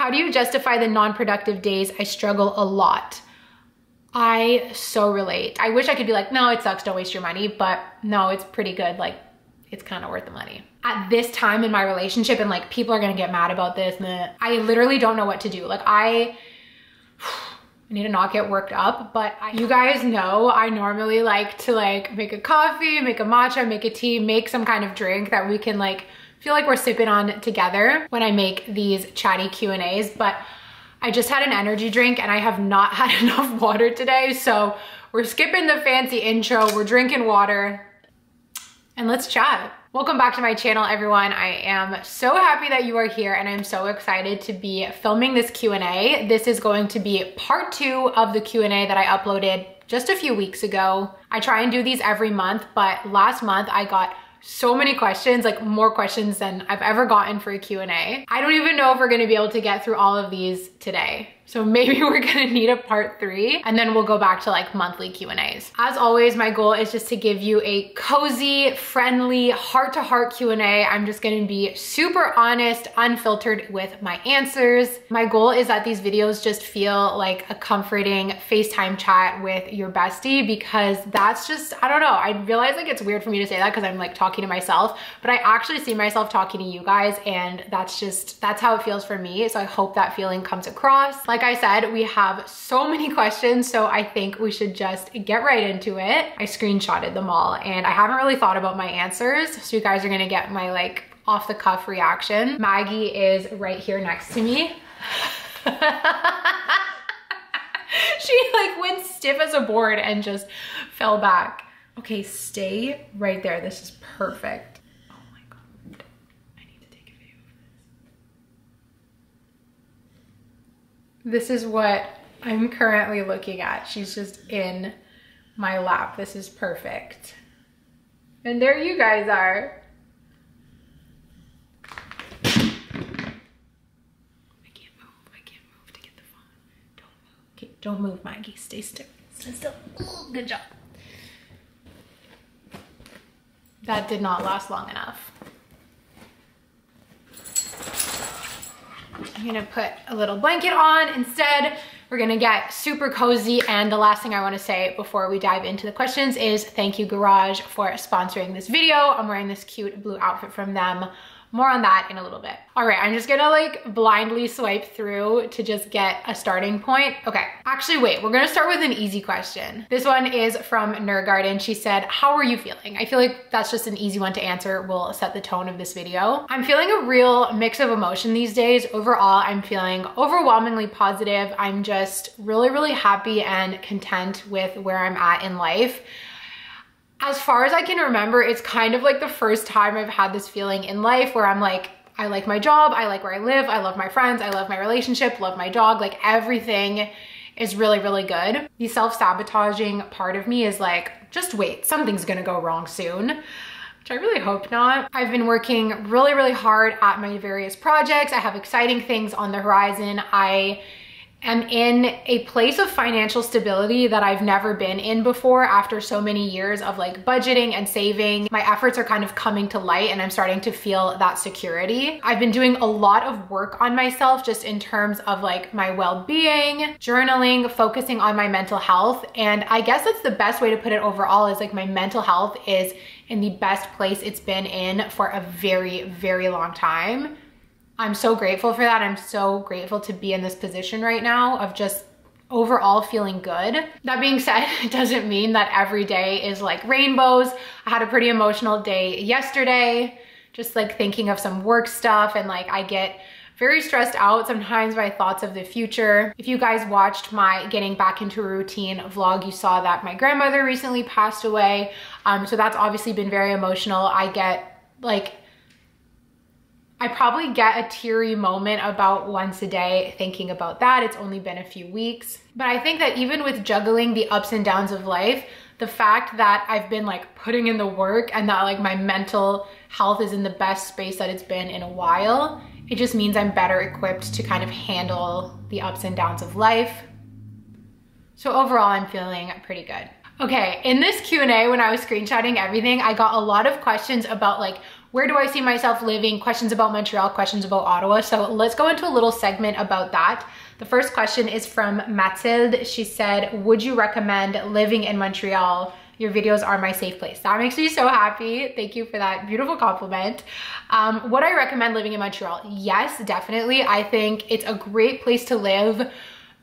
How do you justify the non-productive days? I struggle a lot. I so relate. I wish I could be like, no, it sucks, don't waste your money, but no, it's pretty good. Like, it's kind of worth the money. At this time in my relationship, and like people are gonna get mad about this, I literally don't know what to do. Like I need to not get worked up, but you guys know I normally like to like make a coffee, make a matcha, make a tea, make some kind of drink that we can like feel like we're sipping on together when I make these chatty Q&As, but I just had an energy drink and I have not had enough water today. So we're skipping the fancy intro, we're drinking water, and let's chat. Welcome back to my channel, everyone. I am so happy that you are here and I'm so excited to be filming this Q&A. This is going to be part 2 of the Q&A that I uploaded just a few weeks ago. I try and do these every month, but last month I got so many questions, like more questions than I've ever gotten for a Q&A. I don't even know if we're gonna be able to get through all of these today. So maybe we're gonna need a part 3 and then we'll go back to like monthly Q&As. As always, my goal is just to give you a cozy, friendly, heart-to-heart Q&A. I'm just gonna be super honest, unfiltered with my answers. My goal is that these videos just feel like a comforting FaceTime chat with your bestie, because that's just, I don't know, I realize like it's weird for me to say that because I'm like talking to myself, but I actually see myself talking to you guys, and that's how it feels for me. So I hope that feeling comes across. Like I said, we have so many questions, so I think we should just get right into it. I screenshotted them all and I haven't really thought about my answers, so you guys are gonna get my like off the cuff reaction. Maggie is right here next to me. She like went stiff as a board and just fell back. Okay, stay right there. This is perfect. Oh my God, I need to take a video of this. This is what I'm currently looking at. She's just in my lap. This is perfect. And there you guys are. I can't move to get the phone. Don't move. Okay, don't move, Maggie. Stay still. Stay still. Ooh, good job. That did not last long enough. I'm gonna put a little blanket on instead. We're gonna get super cozy, and the last thing I wanna say before we dive into the questions is thank you, Garage, for sponsoring this video. I'm wearing this cute blue outfit from them. More on that in a little bit. All right, I'm just gonna like blindly swipe through to just get a starting point. Okay, actually wait, we're gonna start with an easy question. This one is from Nerd Garden. She said, how are you feeling? I feel like that's just an easy one to answer. Will set the tone of this video. I'm feeling a real mix of emotion these days. Overall, I'm feeling overwhelmingly positive. I'm just really, really happy and content with where I'm at in life. As far as I can remember, it's kind of like the first time I've had this feeling in life where I'm like, I like my job, I like where I live, I love my friends, I love my relationship, love my dog, like everything is really, really good. The self-sabotaging part of me is like, just wait, something's gonna go wrong soon, which I really hope not. I've been working really, really hard at my various projects. I have exciting things on the horizon. I am in a place of financial stability that I've never been in before after so many years of like budgeting and saving. My efforts are kind of coming to light and I'm starting to feel that security. I've been doing a lot of work on myself just in terms of like my well-being, journaling, focusing on my mental health. And I guess that's the best way to put it overall, is like my mental health is in the best place it's been in for a very, very long time. I'm so grateful for that. I'm so grateful to be in this position right now of just overall feeling good. That being said, it doesn't mean that every day is like rainbows. I had a pretty emotional day yesterday, just like thinking of some work stuff, and like I get very stressed out sometimes by thoughts of the future. If you guys watched my getting back into a routine vlog, you saw that my grandmother recently passed away. So that's obviously been very emotional. I probably get a teary moment about once a day thinking about that. It's only been a few weeks. But I think that even with juggling the ups and downs of life, the fact that I've been like putting in the work and that like my mental health is in the best space that it's been in a while, it just means I'm better equipped to kind of handle the ups and downs of life. So overall, I'm feeling pretty good. Okay, in this Q&A, when I was screenshotting everything, I got a lot of questions about like where do I see myself living, questions about Montreal, questions about Ottawa. So let's go into a little segment about that. The first question is from Mathilde. She said, would you recommend living in Montreal? Your videos are my safe place. That makes me so happy. Thank you for that beautiful compliment. Would I recommend living in Montreal? Yes, definitely. I think it's a great place to live.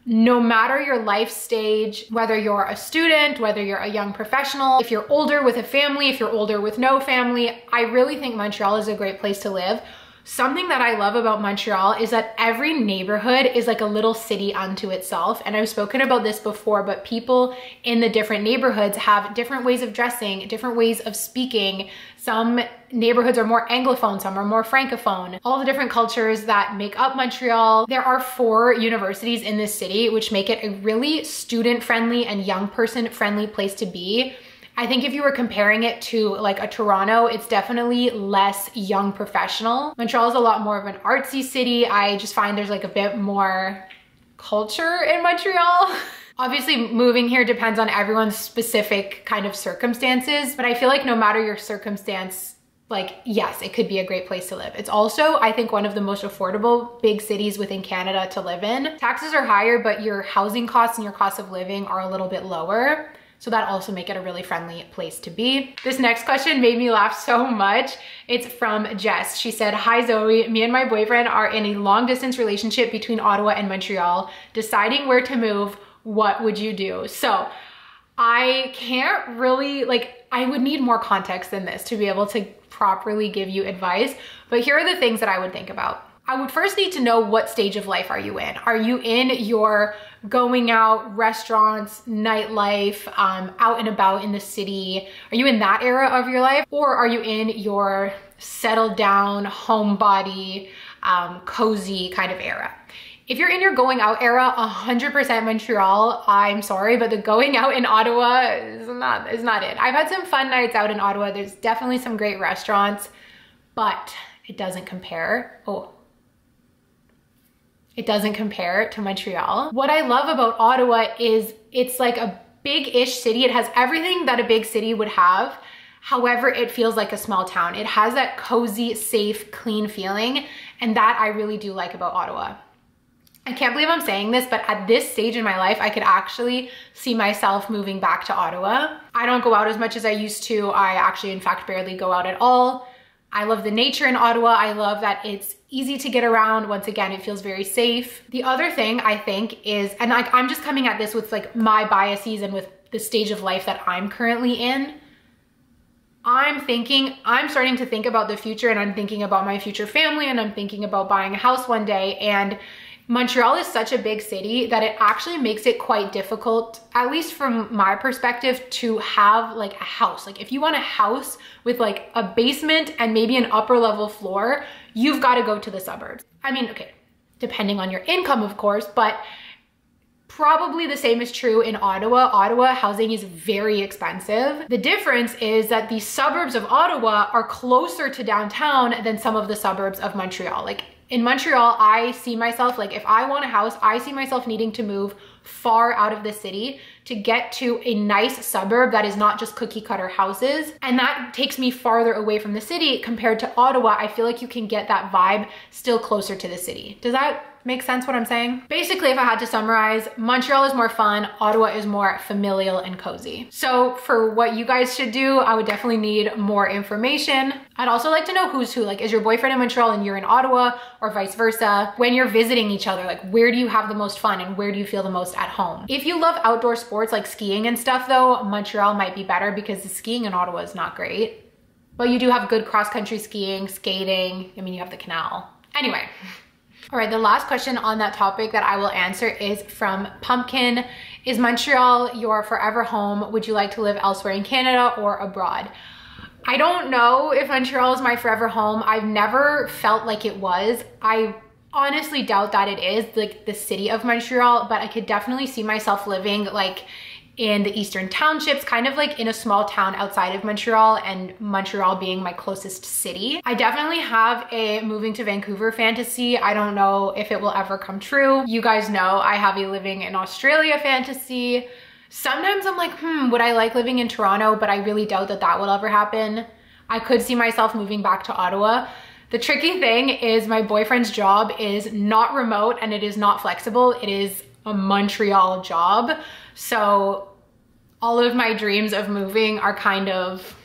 No matter your life stage, whether you're a student, whether you're a young professional, if you're older with a family, if you're older with no family, I really think Montreal is a great place to live. Something that I love about Montreal is that every neighborhood is like a little city unto itself. And I've spoken about this before, but people in the different neighborhoods have different ways of dressing, different ways of speaking. Some neighborhoods are more Anglophone, some are more Francophone. All the different cultures that make up Montreal. There are 4 universities in this city, which make it a really student-friendly and young person-friendly place to be. I think if you were comparing it to like a Toronto, it's definitely less young professional. Montreal is a lot more of an artsy city. I just find there's like a bit more culture in Montreal. Obviously, moving here depends on everyone's specific kind of circumstances, but I feel like no matter your circumstance, like, yes, it could be a great place to live. It's also, I think, one of the most affordable big cities within Canada to live in. Taxes are higher, but your housing costs and your cost of living are a little bit lower. So that also make it a really friendly place to be. This next question made me laugh so much. It's from Jess. She said, hi Zoe, me and my boyfriend are in a long distance relationship between Ottawa and Montreal. Deciding where to move, what would you do? So I can't really, like, I would need more context than this to be able to properly give you advice. But here are the things that I would think about. I would first need to know what stage of life are you in? Are you in your going out, restaurants, nightlife, out and about in the city? Are you in that era of your life? Or are you in your settled down, homebody, cozy kind of era? If you're in your going out era, 100% Montreal, I'm sorry, but the going out in Ottawa is not it. I've had some fun nights out in Ottawa. There's definitely some great restaurants, but it doesn't compare. It doesn't compare to Montreal. What I love about Ottawa is it's like a big-ish city. It has everything that a big city would have. However, it feels like a small town. It has that cozy, safe, clean feeling, and that I really do like about Ottawa. I can't believe I'm saying this, but at this stage in my life, I could actually see myself moving back to Ottawa. I don't go out as much as I used to. I actually, in fact, barely go out at all. I love the nature in Ottawa. I love that it's easy to get around. Once again, it feels very safe. The other thing I think is, and like I'm just coming at this with like my biases and with the stage of life that I'm currently in, I'm starting to think about the future, and I'm thinking about my future family, and I'm thinking about buying a house one day. And Montreal is such a big city that it actually makes it quite difficult, at least from my perspective, to have like a house. Like if you want a house with like a basement and maybe an upper level floor, you've got to go to the suburbs. I mean, okay, depending on your income, of course, but probably the same is true in Ottawa. Ottawa housing is very expensive. The difference is that the suburbs of Ottawa are closer to downtown than some of the suburbs of Montreal. Like in Montreal, I see myself, like if I want a house, I see myself needing to move far out of the city to get to a nice suburb that is not just cookie cutter houses. And that takes me farther away from the city compared to Ottawa. I feel like you can get that vibe still closer to the city. Does that make sense what I'm saying? Basically, if I had to summarize, Montreal is more fun, Ottawa is more familial and cozy. So for what you guys should do, I would definitely need more information. I'd also like to know who's who. Like, is your boyfriend in Montreal and you're in Ottawa, or vice versa? When you're visiting each other, like where do you have the most fun and where do you feel the most at home? If you love outdoor sports like skiing and stuff though, Montreal might be better because the skiing in Ottawa is not great. But you do have good cross-country skiing, skating. I mean, you have the canal. Anyway. All right, the last question on that topic that I will answer is from Pumpkin. Is Montreal your forever home? Would you like to live elsewhere in Canada or abroad? I don't know if Montreal is my forever home. I've never felt like it was. I honestly doubt that it is, like the city of Montreal, but I could definitely see myself living like in the eastern townships, kind of like in a small town outside of Montreal, and Montreal being my closest city. I definitely have a moving to Vancouver fantasy. I don't know if it will ever come true. You guys know I have a living in Australia fantasy. Sometimes I'm like, would I like living in Toronto? But I really doubt that that will ever happen. I could see myself moving back to Ottawa. The tricky thing is my boyfriend's job is not remote and it is not flexible. It is a Montreal job. So all of my dreams of moving are kind of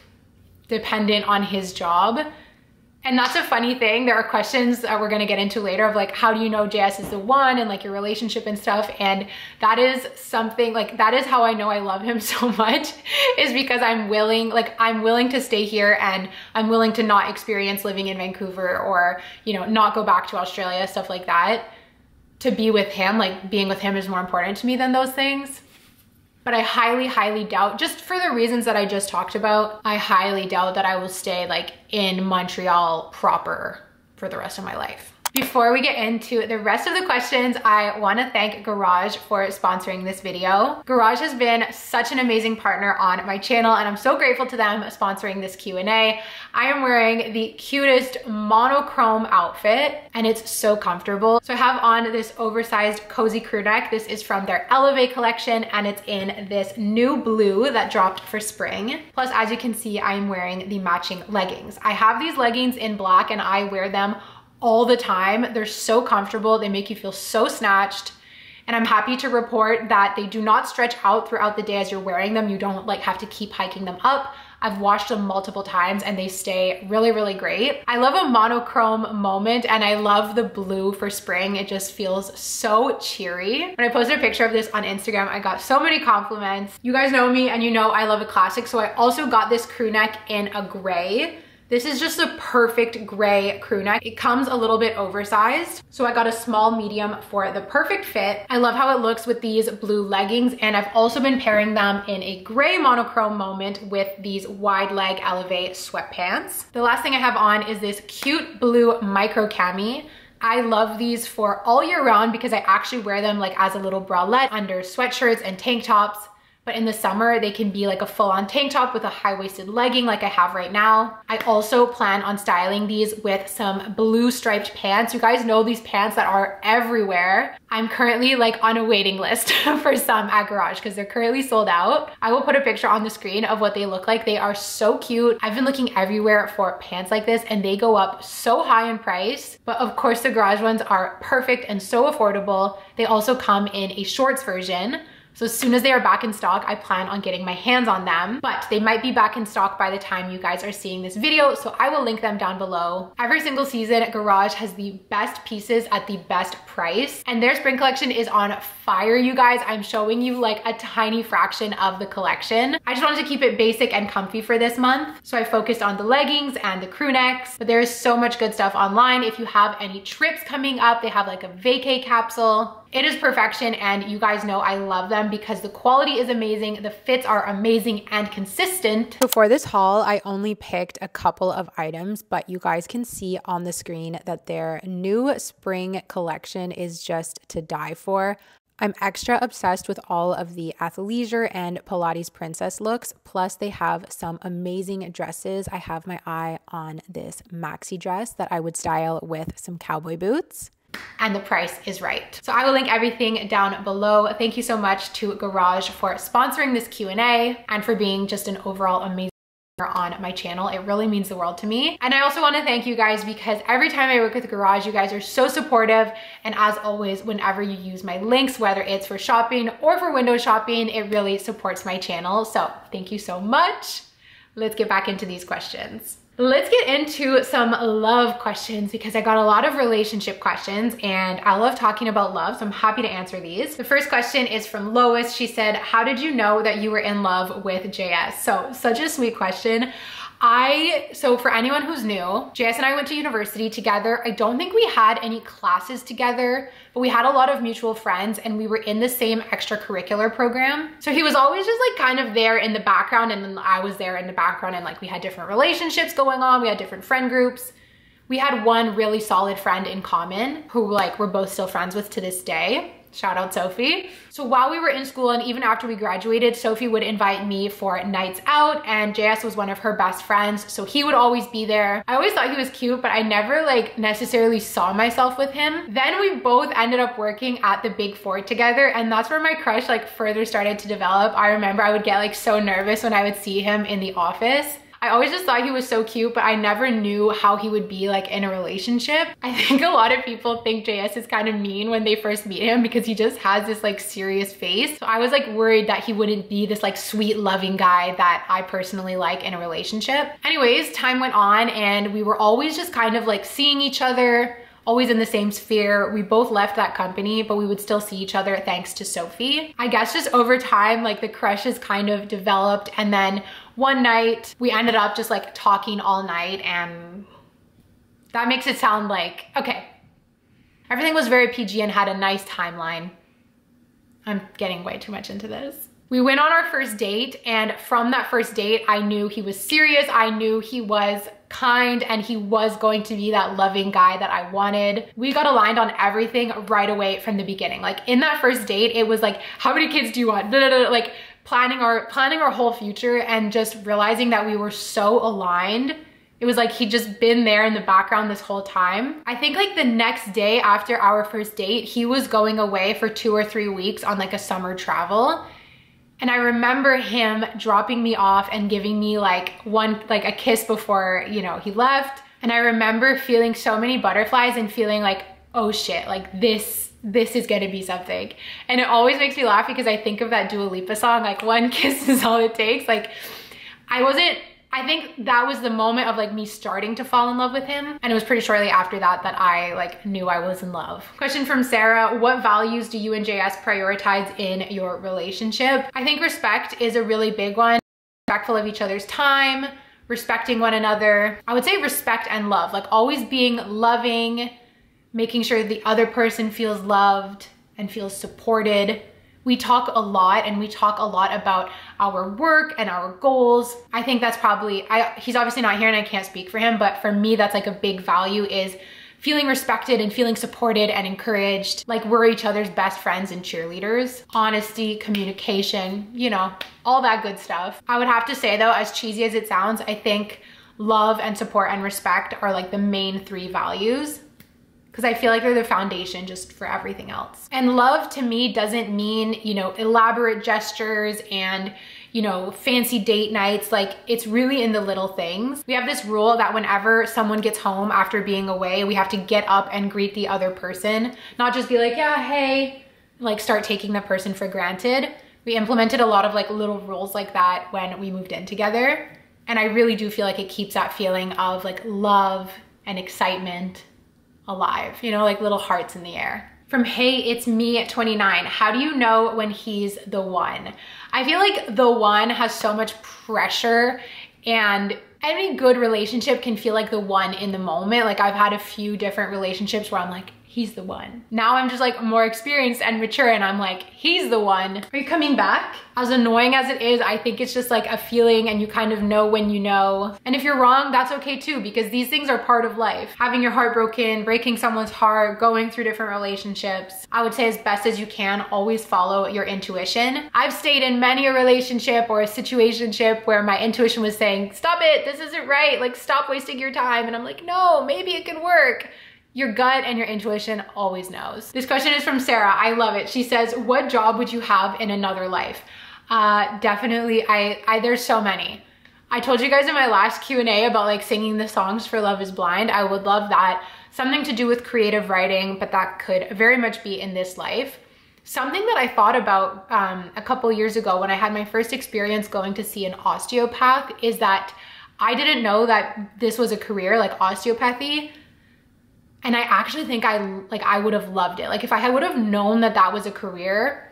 dependent on his job. And that's a funny thing. There are questions that we're gonna get into later of like, how do you know JS is the one, and like your relationship and stuff. And that is something, like that is how I know I love him so much, is because I'm willing to stay here, and I'm willing to not experience living in Vancouver, or, you know, not go back to Australia, stuff like that, to be with him. Like being with him is more important to me than those things. But I highly, highly doubt, just for the reasons that I just talked about, I highly doubt that I will stay like in Montreal proper for the rest of my life. Before we get into the rest of the questions, I want to thank Garage for sponsoring this video. Garage has been such an amazing partner on my channel, and I'm so grateful to them sponsoring this Q&A. I am wearing the cutest monochrome outfit, and it's so comfortable. So I have on this oversized cozy crew neck. This is from their Elevate collection, and it's in this new blue that dropped for spring. Plus, as you can see, I am wearing the matching leggings. I have these leggings in black, and I wear them all the time. They're so comfortable. They make you feel so snatched. And I'm happy to report that they do not stretch out throughout the day as you're wearing them. You don't like have to keep hiking them up. I've washed them multiple times and they stay really, really great. I love a monochrome moment, and I love the blue for spring. It just feels so cheery. When I posted a picture of this on Instagram, I got so many compliments. You guys know me and you know I love a classic. So I also got this crew neck in a gray. This is just a perfect gray crew neck. It comes a little bit oversized, so I got a small medium for the perfect fit. I love how it looks with these blue leggings, and I've also been pairing them in a gray monochrome moment with these wide leg Elevate sweatpants. The last thing I have on is this cute blue micro cami. I love these for all year round because I actually wear them like as a little bralette under sweatshirts and tank tops. But in the summer, they can be like a full-on tank top with a high-waisted legging like I have right now. I also plan on styling these with some blue striped pants. You guys know these pants that are everywhere. I'm currently like on a waiting list for some at Garage because they're currently sold out. I will put a picture on the screen of what they look like. They are so cute. I've been looking everywhere for pants like this, and they go up so high in price. But of course, the Garage ones are perfect and so affordable. They also come in a shorts version. So as soon as they are back in stock, I plan on getting my hands on them, but they might be back in stock by the time you guys are seeing this video, so I will link them down below. Every single season, Garage has the best pieces at the best price, and their spring collection is on fire, you guys. I'm showing you like a tiny fraction of the collection. I just wanted to keep it basic and comfy for this month, so I focused on the leggings and the crew necks, but there is so much good stuff online. If you have any trips coming up, they have like a vacay capsule. It is perfection, and you guys know I love them because the quality is amazing, the fits are amazing and consistent. For this haul, I only picked a couple of items, but you guys can see on the screen that their new spring collection is just to die for. I'm extra obsessed with all of the athleisure and Pilates princess looks, plus they have some amazing dresses. I have my eye on this maxi dress that I would style with some cowboy boots. And the price is right. So I will link everything down below. Thank you so much to Garage for sponsoring this Q&A and for being just an overall amazing on my channel. It really means the world to me. And I also want to thank you guys because every time I work with Garage, you guys are so supportive. And as always, whenever you use my links, whether it's for shopping or for window shopping, it really supports my channel. So thank you so much. Let's get back into these questions. Let's get into some love questions because I got a lot of relationship questions and I love talking about love, so I'm happy to answer these. The first question is from Lois. She said, how did you know that you were in love with JS? So such a sweet question. So for anyone who's new, JS and I went to university together. I don't think we had any classes together, but we had a lot of mutual friends and we were in the same extracurricular program. So he was always just like kind of there in the background, and then I was there in the background, and like we had different relationships going on. We had different friend groups. We had one really solid friend in common who like we're both still friends with to this day. Shout out Sophie. So while we were in school and even after we graduated, Sophie would invite me for nights out, and JS was one of her best friends, so he would always be there. I always thought he was cute, but I never like necessarily saw myself with him. Then we both ended up working at the Big Four together, and that's where my crush like further started to develop. I remember I would get like so nervous when I would see him in the office. I always just thought he was so cute, but I never knew how he would be like in a relationship. I think a lot of people think JS is kind of mean when they first meet him because he just has this like serious face. So I was like worried that he wouldn't be this like sweet, loving guy that I personally like in a relationship. Anyways, time went on and we were always just kind of like seeing each other, always in the same sphere. We both left that company, but we would still see each other thanks to Sophie. I guess just over time, like the crushes kind of developed. And then one night we ended up just like talking all night, and that makes it sound like, okay, everything was very PG and had a nice timeline. I'm getting way too much into this. We went on our first date, and from that first date, I knew he was serious. I knew he was kind and he was going to be that loving guy that I wanted. We got aligned on everything right away from the beginning. Like in that first date, it was like, how many kids do you want? Like planning our whole future and just realizing that we were so aligned. It was like he'd just been there in the background this whole time. I think like the next day after our first date, he was going away for 2 or 3 weeks on like a summer travel. And I remember him dropping me off and giving me like a kiss before, you know, he left. And I remember feeling so many butterflies and feeling like, oh shit, like this is gonna be something. And it always makes me laugh because I think of that Dua Lipa song, like one kiss is all it takes. Like I think that was the moment of like me starting to fall in love with him. And it was pretty shortly after that that I like knew I was in love. Question from Sarah, what values do you and JS prioritize in your relationship? I think respect is a really big one. Respectful of each other's time, respecting one another. I would say respect and love, like always being loving, making sure the other person feels loved and feels supported. We talk a lot, and we talk a lot about our work and our goals. I think that's probably, he's obviously not here and I can't speak for him, but for me, that's like a big value, is feeling respected and feeling supported and encouraged. Like we're each other's best friends and cheerleaders. Honesty, communication, you know, all that good stuff. I would have to say though, as cheesy as it sounds, I think love and support and respect are like the main 3 values, because I feel like they're the foundation just for everything else. And love to me doesn't mean, you know, elaborate gestures and, you know, fancy date nights. Like it's really in the little things. We have this rule that whenever someone gets home after being away, we have to get up and greet the other person, not just be like, yeah, hey, like start taking the person for granted. We implemented a lot of like little rules like that when we moved in together. And I really do feel like it keeps that feeling of like love and excitement alive, you know, like little hearts in the air. From Hey, it's me at 29. How do you know when he's the one? I feel like the one has so much pressure, and any good relationship can feel like the one in the moment. Like I've had a few different relationships where I'm like, he's the one. Now I'm just like more experienced and mature and I'm like, he's the one. Are you coming back? As annoying as it is, I think it's just like a feeling and you kind of know when you know. And if you're wrong, that's okay too, because these things are part of life. Having your heart broken, breaking someone's heart, going through different relationships. I would say as best as you can, always follow your intuition. I've stayed in many a relationship or a situationship where my intuition was saying, stop it, this isn't right. Like stop wasting your time. And I'm like, no, maybe it can work. Your gut and your intuition always knows. This question is from Sarah. I love it. She says, what job would you have in another life? Definitely, there's so many. I told you guys in my last Q&A about like singing the songs for Love is Blind. I would love that. Something to do with creative writing, but that could very much be in this life. Something that I thought about a couple years ago when I had my first experience going to see an osteopath is that I didn't know that this was a career, like osteopathy. And I actually think I would have loved it. Like if I would have known that that was a career,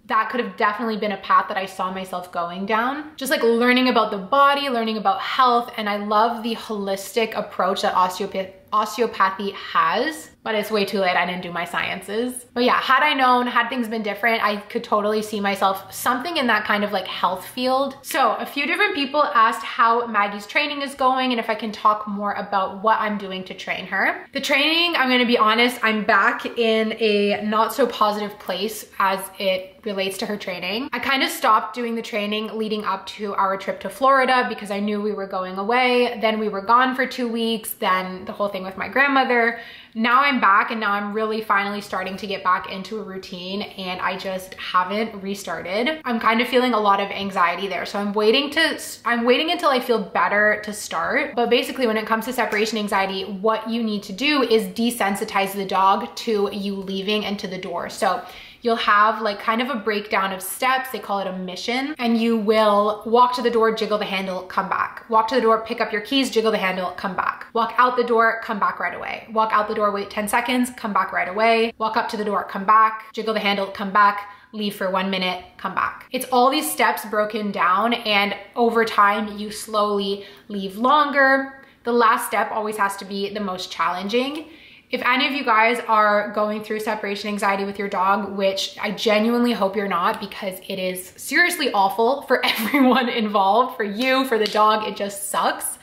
that could have definitely been a path that I saw myself going down. Just like learning about the body, learning about health. And I love the holistic approach that osteopathy has, but it's way too late. I didn't do my sciences. But yeah, had I known, had things been different, I could totally see myself something in that kind of like health field. So a few different people asked how Maggie's training is going and if I can talk more about what I'm doing to train her. The training, I'm gonna be honest, I'm back in a not so positive place as it relates to her training. I kind of stopped doing the training leading up to our trip to Florida because I knew we were going away. Then we were gone for 2 weeks. Then the whole thing with my grandmother. now I'm back, and now I'm really finally starting to get back into a routine, and I just haven't restarted. I'm kind of feeling a lot of anxiety there. So I'm waiting until I feel better to start. But basically when it comes to separation anxiety, what you need to do is desensitize the dog to you leaving and to the door. So you'll have like kind of a breakdown of steps. They call it a mission. And you will walk to the door, jiggle the handle, come back. Walk to the door, pick up your keys, jiggle the handle, come back. Walk out the door, come back right away. Walk out the door, wait 10 seconds, come back right away. Walk up to the door, come back, jiggle the handle, come back, leave for 1 minute, come back. It's all these steps broken down, and over time you slowly leave longer. The last step always has to be the most challenging. If any of you guys are going through separation anxiety with your dog, which I genuinely hope you're not, because it is seriously awful for everyone involved, for you, for the dog, it just sucks.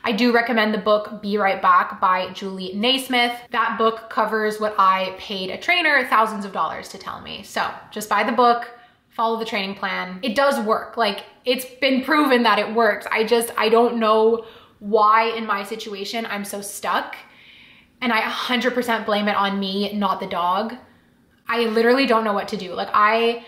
I do recommend the book Be Right Back by Julie Naismith. That book covers what I paid a trainer thousands of dollars to tell me. So just buy the book, follow the training plan. It does work. Like, it's been proven that it works. I don't know why in my situation I'm so stuck. And I 100% blame it on me, not the dog. I literally don't know what to do. Like I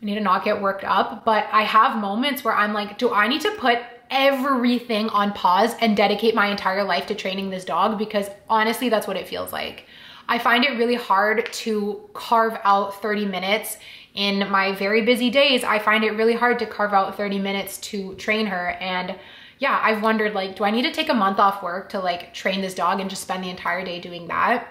need to not get worked up, but I have moments where I'm like, do I need to put everything on pause and dedicate my entire life to training this dog? Because honestly, that's what it feels like. I find it really hard to carve out 30 minutes in my very busy days. I find it really hard to carve out 30 minutes to train her. And yeah, I've wondered, like, do I need to take a month off work to like train this dog and just spend the entire day doing that?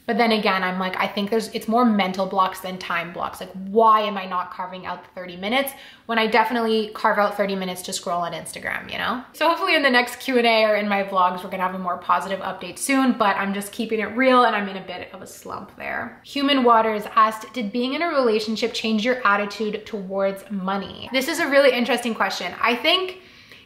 But then again, I'm like, I think it's more mental blocks than time blocks. Like, why am I not carving out the 30 minutes when I definitely carve out 30 minutes to scroll on Instagram, you know? So hopefully in the next Q&A or in my vlogs, we're gonna have a more positive update soon, but I'm just keeping it real and I'm in a bit of a slump there. Human Waters asked, did being in a relationship change your attitude towards money? This is a really interesting question. I think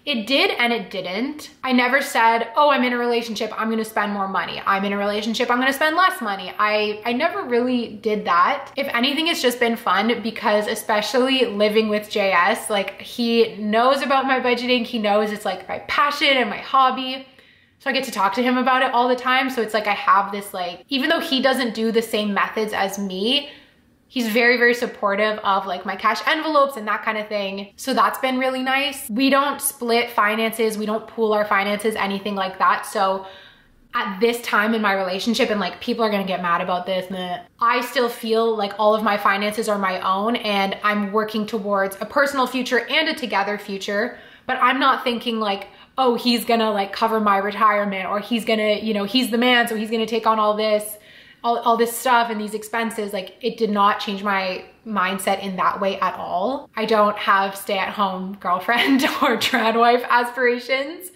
it did and it didn't. I never said, oh, I'm in a relationship, I'm gonna spend more money. I'm in a relationship, I'm gonna spend less money. I never really did that. If anything, it's just been fun because especially living with JS, like he knows about my budgeting. He knows it's like my passion and my hobby. So I get to talk to him about it all the time. So it's like I have this like, even though he doesn't do the same methods as me, he's very, very supportive of like my cash envelopes and that kind of thing. So that's been really nice. We don't split finances. We don't pool our finances, anything like that. So at this time in my relationship, and like people are gonna get mad about this, I still feel like all of my finances are my own and I'm working towards a personal future and a together future. But I'm not thinking like, oh, he's gonna like cover my retirement, or he's gonna, you know, he's the man, so he's gonna take on all this stuff and these expenses. Like, it did not change my mindset in that way at all. I don't have stay-at-home girlfriend or trad wife aspirations.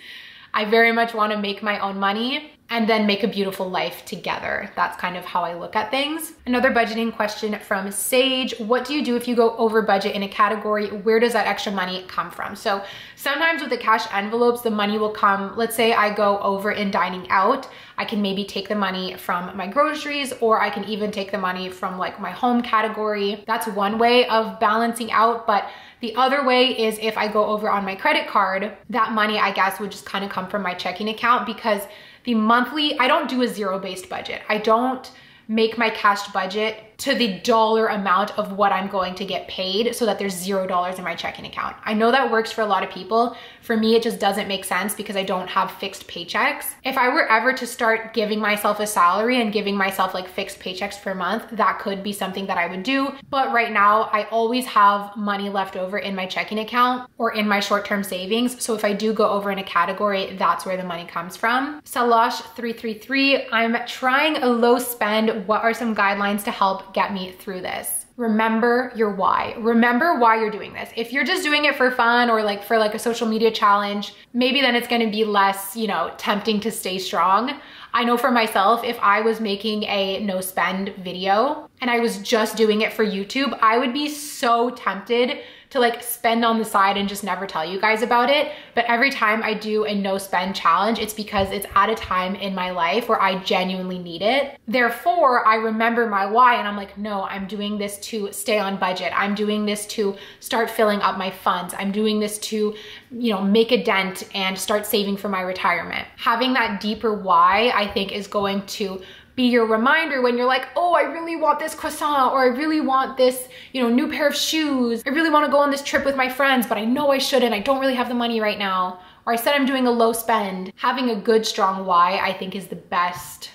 I very much want to make my own money and then make a beautiful life together. That's kind of how I look at things. Another budgeting question from Sage. What do you do if you go over budget in a category? Where does that extra money come from? So sometimes with the cash envelopes, the money will come, let's say I go over in dining out, I can maybe take the money from my groceries, or I can even take the money from like my home category. That's one way of balancing out. But the other way is if I go over on my credit card, that money I guess would just kind of come from my checking account, because the monthly, I don't do a zero-based budget. I don't make my cash budget to the dollar amount of what I'm going to get paid so that there's $0 in my checking account. I know that works for a lot of people. For me, it just doesn't make sense because I don't have fixed paychecks. If I were ever to start giving myself a salary and giving myself like fixed paychecks per month, that could be something that I would do. But right now, I always have money left over in my checking account or in my short-term savings. So if I do go over in a category, that's where the money comes from. Salash333, I'm trying a low spend. What are some guidelines to help get me through this? Remember your why. Remember why you're doing this. If you're just doing it for fun or like for like a social media challenge, maybe then it's gonna be less, you know, tempting to stay strong. I know for myself, if I was making a no spend video and I was just doing it for YouTube, I would be so tempted to to like spend on the side and just never tell you guys about it. But every time I do a no spend challenge, it's because it's at a time in my life where I genuinely need it. Therefore, I remember my why and I'm like, no, I'm doing this to stay on budget. I'm doing this to start filling up my funds. I'm doing this to, you know, make a dent and start saving for my retirement. Having that deeper why, I think, is going to be your reminder when you're like, oh, I really want this croissant, or I really want this, you know, new pair of shoes. I really want to go on this trip with my friends, but I know I shouldn't. I don't really have the money right now. Or I said I'm doing a low spend. Having a good, strong why, I think, is the best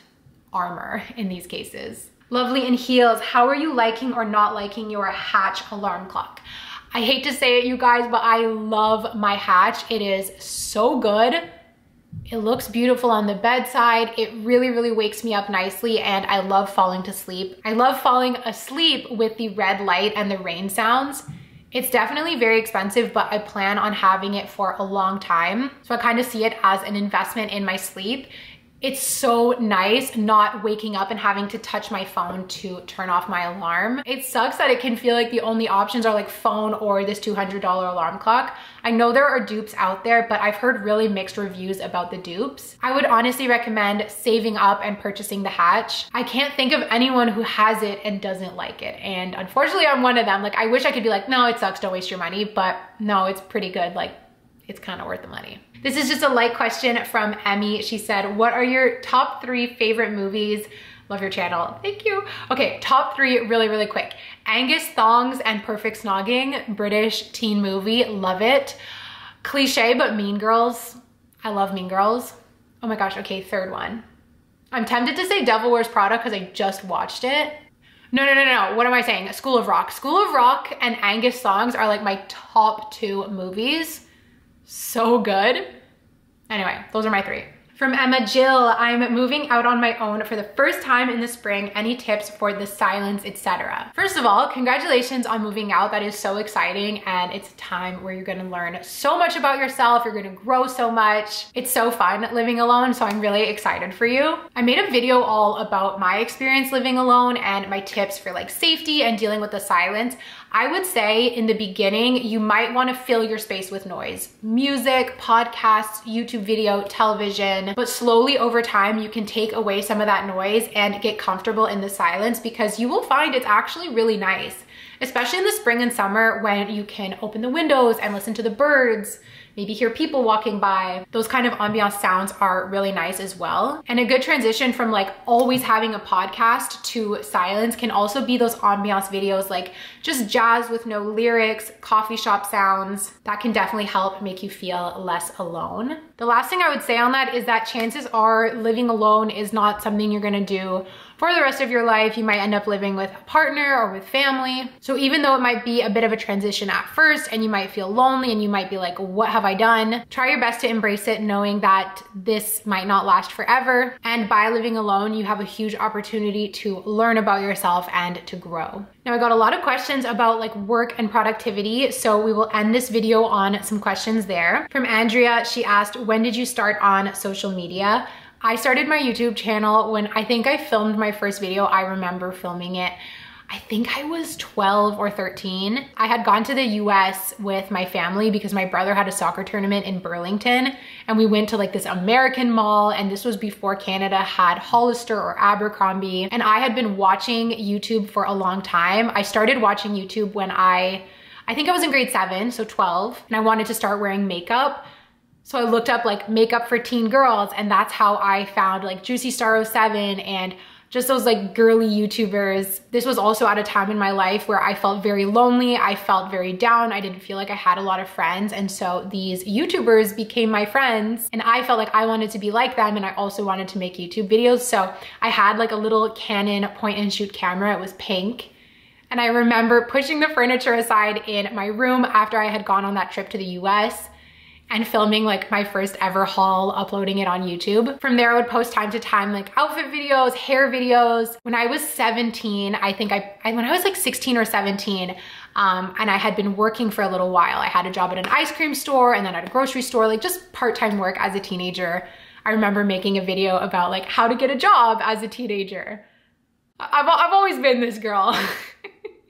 armor in these cases. Lovely in heels, how are you liking or not liking your Hatch alarm clock? I hate to say it, you guys, but I love my Hatch. It is so good. It looks beautiful on the bedside. It really, really wakes me up nicely, and I love falling to sleep. I love falling asleep with the red light and the rain sounds. It's definitely very expensive, but I plan on having it for a long time. So I kind of see it as an investment in my sleep. It's so nice not waking up and having to touch my phone to turn off my alarm. It sucks that it can feel like the only options are like phone or this $200 alarm clock. I know there are dupes out there, but I've heard really mixed reviews about the dupes. I would honestly recommend saving up and purchasing the Hatch. I can't think of anyone who has it and doesn't like it. And unfortunately, I'm one of them. Like, I wish I could be like, no, it sucks, don't waste your money. But no, it's pretty good. Like, it's kind of worth the money. This is just a light question from Emmy. She said, what are your top 3 favorite movies? Love your channel, thank you. Okay, top 3 really, really quick. Angus Thongs and Perfect Snogging, British teen movie, love it. Cliche, but Mean Girls. I love Mean Girls. Oh my gosh, okay, 3rd one. I'm tempted to say Devil Wears Prada because I just watched it. No, what am I saying? School of Rock. School of Rock and Angus Thongs are like my top 2 movies. So good. Anyway, those are my 3. From Emma Jill, I'm moving out on my own for the first time in the spring. Any tips for the silence, etc.? First of all, congratulations on moving out. That is so exciting, and it's a time where you're gonna learn so much about yourself. You're gonna grow so much. It's so fun living alone, so I'm really excited for you. I made a video all about my experience living alone and my tips for like safety and dealing with the silence. I would say in the beginning, you might want to fill your space with noise. Music, podcasts, YouTube video, television, but slowly over time, you can take away some of that noise and get comfortable in the silence, because you will find it's actually really nice, especially in the spring and summer when you can open the windows and listen to the birds, maybe hear people walking by. Those kind of ambiance sounds are really nice as well. And a good transition from like always having a podcast to silence can also be those ambiance videos, like just jazz with no lyrics, coffee shop sounds. That can definitely help make you feel less alone. The last thing I would say on that is that chances are living alone is not something you're gonna do for the rest of your life. You might end up living with a partner or with family. So even though it might be a bit of a transition at first and you might feel lonely and you might be like, what have I done? Try your best to embrace it, knowing that this might not last forever. And by living alone, you have a huge opportunity to learn about yourself and to grow. Now, I got a lot of questions about like work and productivity, so we will end this video on some questions there. From Andrea, she asked, when did you start on social media? I started my YouTube channel when I think I filmed my first video. I remember filming it. I think I was 12 or 13. I had gone to the US with my family because my brother had a soccer tournament in Burlington, and we went to like this American mall, and this was before Canada had Hollister or Abercrombie. And I had been watching YouTube for a long time. I started watching YouTube when I think I was in grade 7, so 12, and I wanted to start wearing makeup. So I looked up like makeup for teen girls, and that's how I found like Juicy Star 07 and just those like girly YouTubers. This was also at a time in my life where I felt very lonely. I felt very down. I didn't feel like I had a lot of friends. And so these YouTubers became my friends, and I felt like I wanted to be like them. And I also wanted to make YouTube videos. So I had like a little Canon point and shoot camera. It was pink. And I remember pushing the furniture aside in my room after I had gone on that trip to the US and filming like my first ever haul, uploading it on YouTube. From there, I would post time to time like outfit videos, hair videos. When I was 17, I think when I was like 16 or 17, and I had been working for a little while. I had a job at an ice cream store and then at a grocery store, like just part-time work as a teenager. I remember making a video about like how to get a job as a teenager. I've always been this girl.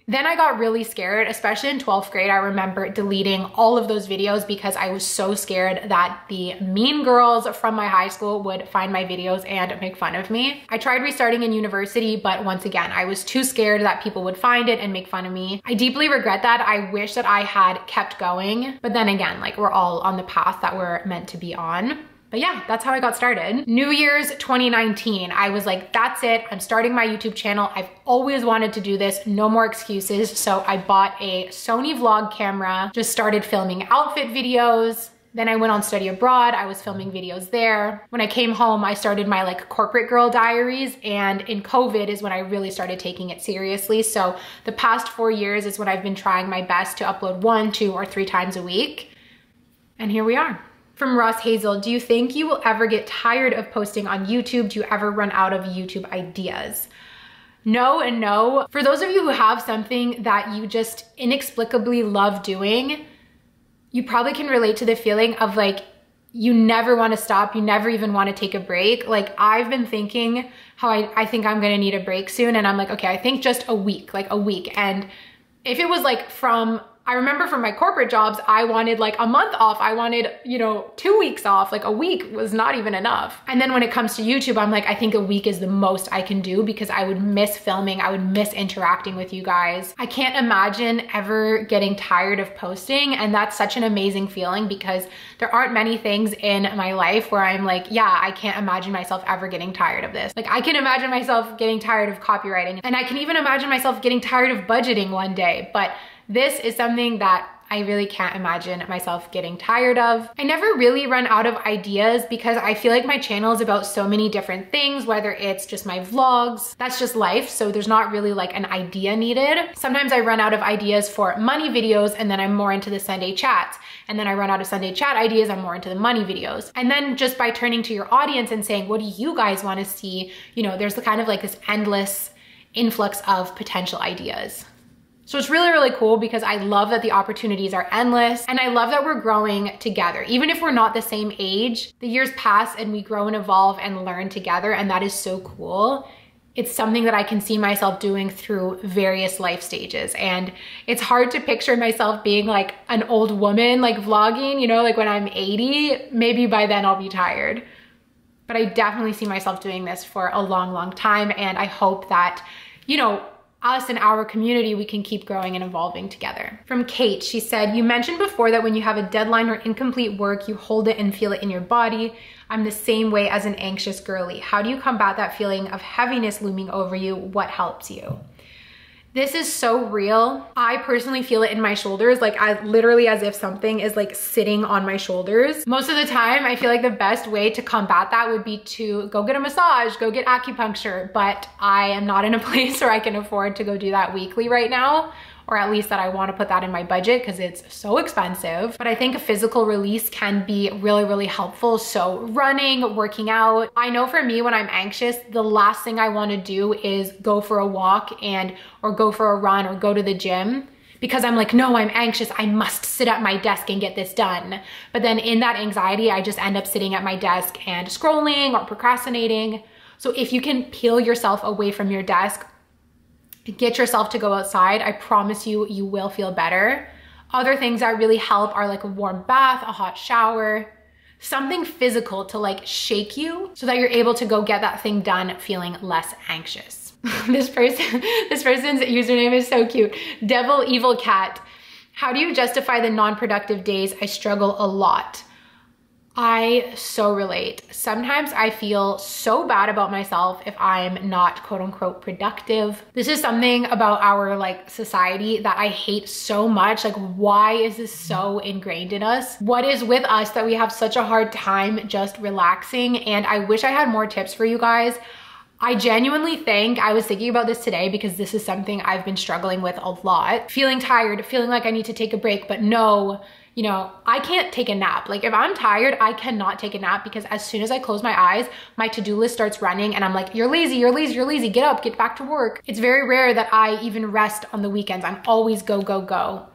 Then I got really scared, especially in 12th grade. I remember deleting all of those videos because I was so scared that the mean girls from my high school would find my videos and make fun of me. I tried restarting in university, but once again, I was too scared that people would find it and make fun of me. I deeply regret that. I wish that I had kept going, but then again, like we're all on the path that we're meant to be on. But yeah, that's how I got started. New Year's 2019, I was like, that's it. I'm starting my YouTube channel. I've always wanted to do this, no more excuses. So I bought a Sony vlog camera, just started filming outfit videos. Then I went on study abroad. I was filming videos there. When I came home, I started my like corporate girl diaries, and in COVID is when I really started taking it seriously. So the past 4 years is when I've been trying my best to upload 1, 2, or 3 times a week. And here we are. From Ross Hazel, do you think you will ever get tired of posting on YouTube? Do you ever run out of YouTube ideas? No and no. For those of you who have something that you just inexplicably love doing, you probably can relate to the feeling of like, you never want to stop. You never even want to take a break. Like I've been thinking how I think I'm going to need a break soon. And I'm like, okay, I think just a week, like a week. And if it was like I remember from my corporate jobs, I wanted like a month off. I wanted, 2 weeks off. Like a week was not even enough. And then when it comes to YouTube, I'm like, I think a week is the most I can do because I would miss filming. I would miss interacting with you guys. I can't imagine ever getting tired of posting. And that's such an amazing feeling because there aren't many things in my life where I'm like, yeah, I can't imagine myself ever getting tired of this. Like I can imagine myself getting tired of copywriting, and I can even imagine myself getting tired of budgeting one day. But this is something that I really can't imagine myself getting tired of. I never really run out of ideas because I feel like my channel is about so many different things, whether it's just my vlogs, that's just life. So there's not really like an idea needed. Sometimes I run out of ideas for money videos and then I'm more into the Sunday chats. And then I run out of Sunday chat ideas, I'm more into the money videos. And then just by turning to your audience and saying, what do you guys want to see? There's the kind of like this endless influx of potential ideas. So it's really, really cool because I love that the opportunities are endless, and I love that we're growing together. Even if we're not the same age, the years pass and we grow and evolve and learn together, and that is so cool. It's something that I can see myself doing through various life stages. And it's hard to picture myself being like an old woman, like vlogging, like when I'm 80, maybe by then I'll be tired. But I definitely see myself doing this for a long, long time. And I hope that, us and our community, we can keep growing and evolving together. From Kate, she said, you mentioned before that when you have a deadline or incomplete work, you hold it and feel it in your body. I'm the same way as an anxious girly. How do you combat that feeling of heaviness looming over you? What helps you? This is so real. I personally feel it in my shoulders, like literally as if something is like sitting on my shoulders. Most of the time, I feel like the best way to combat that would be to go get a massage, go get acupuncture, but I am not in a place where I can afford to go do that weekly right now. Or at least that I want to put that in my budget because it's so expensive. But I think a physical release can be really, really helpful. So running, working out. I know for me, when I'm anxious, the last thing I want to do is go for a walk or go for a run or go to the gym. Because I'm like, no, I'm anxious. I must sit at my desk and get this done. But then in that anxiety, I just end up sitting at my desk and scrolling or procrastinating. So if you can peel yourself away from your desk, get yourself to go outside, I promise you, you will feel better. Other things that really help are like a warm bath, a hot shower, something physical to like shake you so that you're able to go get that thing done feeling less anxious. This person's username is so cute. Devil Evil Cat. How do you justify the non-productive days? I struggle a lot. I so relate. Sometimes I feel so bad about myself if I'm not quote unquote productive. This is something about our like society that I hate so much. Like, why is this so ingrained in us? What is with us that we have such a hard time just relaxing? And I wish I had more tips for you guys. I genuinely think, I was thinking about this today because this is something I've been struggling with a lot. Feeling tired, feeling like I need to take a break, but no, I can't take a nap. Like if I'm tired, I cannot take a nap because as soon as I close my eyes, my to-do list starts running and I'm like, you're lazy, you're lazy, you're lazy, get up, get back to work. It's very rare that I even rest on the weekends. I'm always go, go, go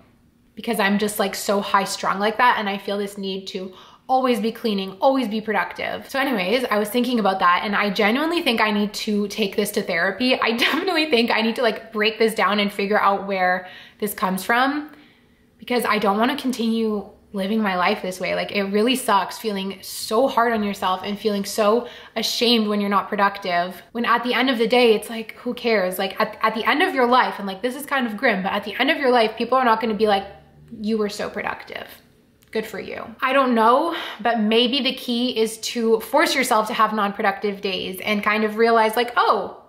because I'm just like so high strung like that. And I feel this need to always be cleaning, always be productive. So anyways, I was thinking about that and I genuinely think I need to take this to therapy. I definitely think I need to like break this down and figure out where this comes from, because I don't want to continue living my life this way. Like, it really sucks feeling so hard on yourself and feeling so ashamed when you're not productive, when at the end of the day, it's like, who cares? Like at the end of your life, and like, this is kind of grim, but at the end of your life, people are not going to be like, you were so productive. Good for you. I don't know, but maybe the key is to force yourself to have non-productive days and kind of realize like, oh,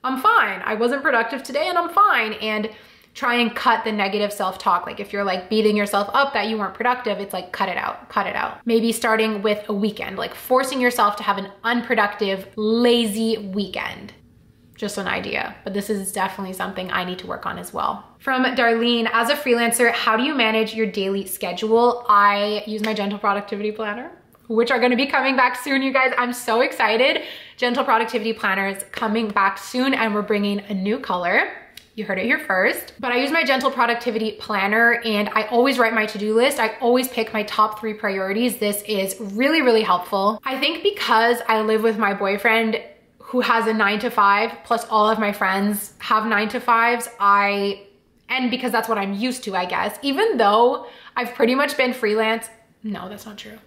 I'm fine. I wasn't productive today and I'm fine. And try and cut the negative self-talk. Like if you're like beating yourself up that you weren't productive, it's like, cut it out, cut it out. Maybe starting with a weekend, like forcing yourself to have an unproductive, lazy weekend. Just an idea, but this is definitely something I need to work on as well. From Darlene, as a freelancer, how do you manage your daily schedule? I use my Gentle Productivity Planner, which are gonna be coming back soon, you guys. I'm so excited. Gentle Productivity Planner is coming back soon and we're bringing a new color. You heard it here first. But I use my Gentle Productivity Planner and I always write my to-do list. I always pick my top 3 priorities. This is really, really helpful. I think because I live with my boyfriend who has a 9-to-5, plus all of my friends have 9-to-5s, and because that's what I'm used to, I guess, even though I've pretty much been freelance. No, that's not true.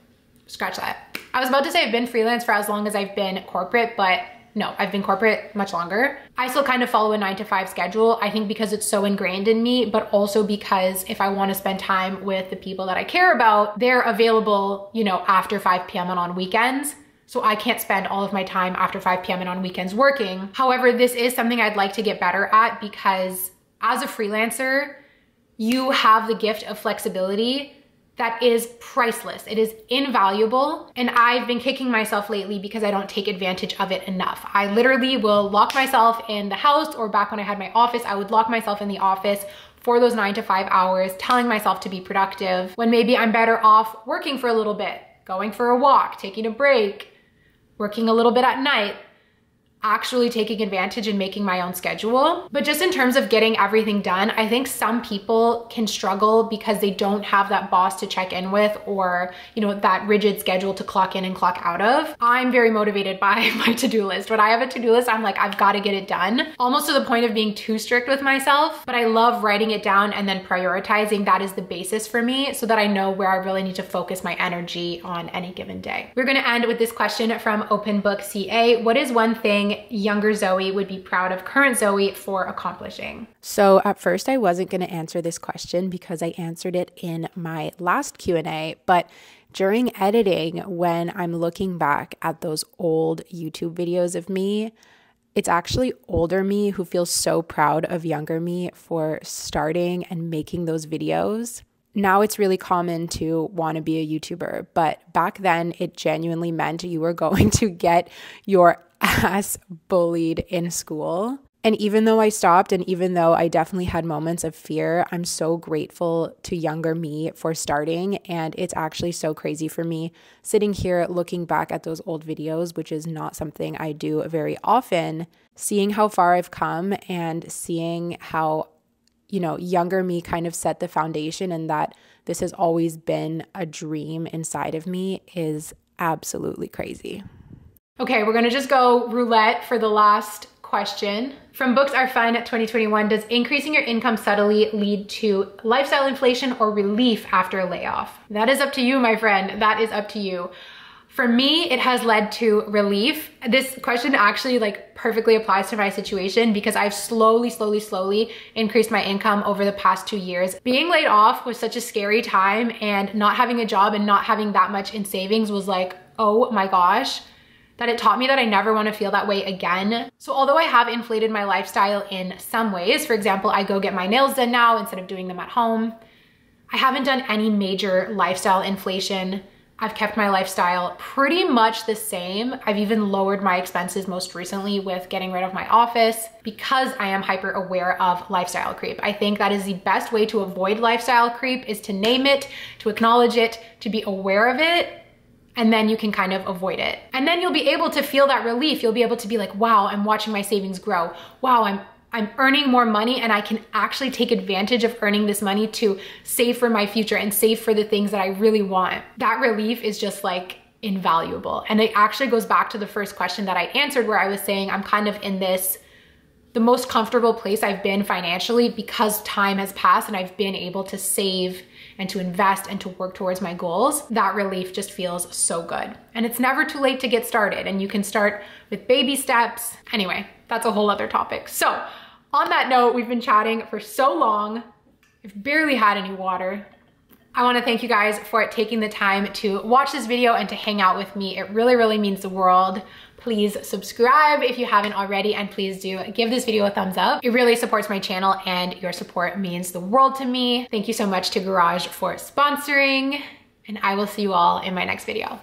Scratch that. I was about to say I've been freelance for as long as I've been corporate, but no, I've been corporate much longer. I still kind of follow a 9-to-5 schedule, I think because it's so ingrained in me, but also because if I want to spend time with the people that I care about, they're available, you know, after 5 p.m. and on weekends. So I can't spend all of my time after 5 p.m. and on weekends working. However, this is something I'd like to get better at because as a freelancer, you have the gift of flexibility that is priceless. It is invaluable. And I've been kicking myself lately because I don't take advantage of it enough. I literally will lock myself in the house, or back when I had my office, I would lock myself in the office for those 9-to-5 hours, telling myself to be productive when maybe I'm better off working for a little bit, going for a walk, taking a break, working a little bit at night, actually taking advantage and making my own schedule. But just in terms of getting everything done, I think some people can struggle because they don't have that boss to check in with, or, you know, that rigid schedule to clock in and clock out of. I'm very motivated by my to-do list. When I have a to-do list, I'm like, I've got to get it done, almost to the point of being too strict with myself. But I love writing it down and then prioritizing. That is the basis for me so that I know where I really need to focus my energy on any given day. We're gonna end with this question from Open Book CA. What is one thing younger Zoe would be proud of current Zoe for accomplishing? So at first I wasn't going to answer this question because I answered it in my last Q&A, but during editing, when I'm looking back at those old YouTube videos of me, it's actually older me who feels so proud of younger me for starting and making those videos. Now it's really common to want to be a YouTuber, but back then it genuinely meant you were going to get your ass bullied in school. And even though I stopped, and even though I definitely had moments of fear, I'm so grateful to younger me for starting. And it's actually so crazy for me sitting here looking back at those old videos, which is not something I do very often, seeing how far I've come and seeing how, you know, younger me kind of set the foundation, and that this has always been a dream inside of me is absolutely crazy. Okay, we're gonna just go roulette for the last question. From Books Are Fun 2021, does increasing your income subtly lead to lifestyle inflation or relief after a layoff? That is up to you, my friend. That is up to you. For me, it has led to relief. This question actually like perfectly applies to my situation because I've slowly increased my income over the past 2 years. Being laid off was such a scary time, and not having a job and not having that much in savings was like, oh my gosh, that it taught me that I never want to feel that way again. So although I have inflated my lifestyle in some ways, for example, I go get my nails done now instead of doing them at home, I haven't done any major lifestyle inflation. I've kept my lifestyle pretty much the same. I've even lowered my expenses most recently with getting rid of my office because I am hyper aware of lifestyle creep. I think that is the best way to avoid lifestyle creep, is to name it, to acknowledge it, to be aware of it, and then you can kind of avoid it. And then you'll be able to feel that relief. You'll be able to be like, wow, I'm watching my savings grow. Wow, I'm earning more money and I can actually take advantage of earning this money to save for my future and save for the things that I really want. That relief is just like invaluable. And it actually goes back to the first question that I answered, where I was saying I'm kind of in this, the most comfortable place I've been financially because time has passed and I've been able to save and to invest and to work towards my goals. That relief just feels so good. And it's never too late to get started, and you can start with baby steps. Anyway, that's a whole other topic. So on that note, we've been chatting for so long. I've barely had any water. I wanna thank you guys for taking the time to watch this video and to hang out with me. It really, really means the world. Please subscribe if you haven't already, and please do give this video a thumbs up. It really supports my channel and your support means the world to me. Thank you so much to Garage for sponsoring, and I will see you all in my next video.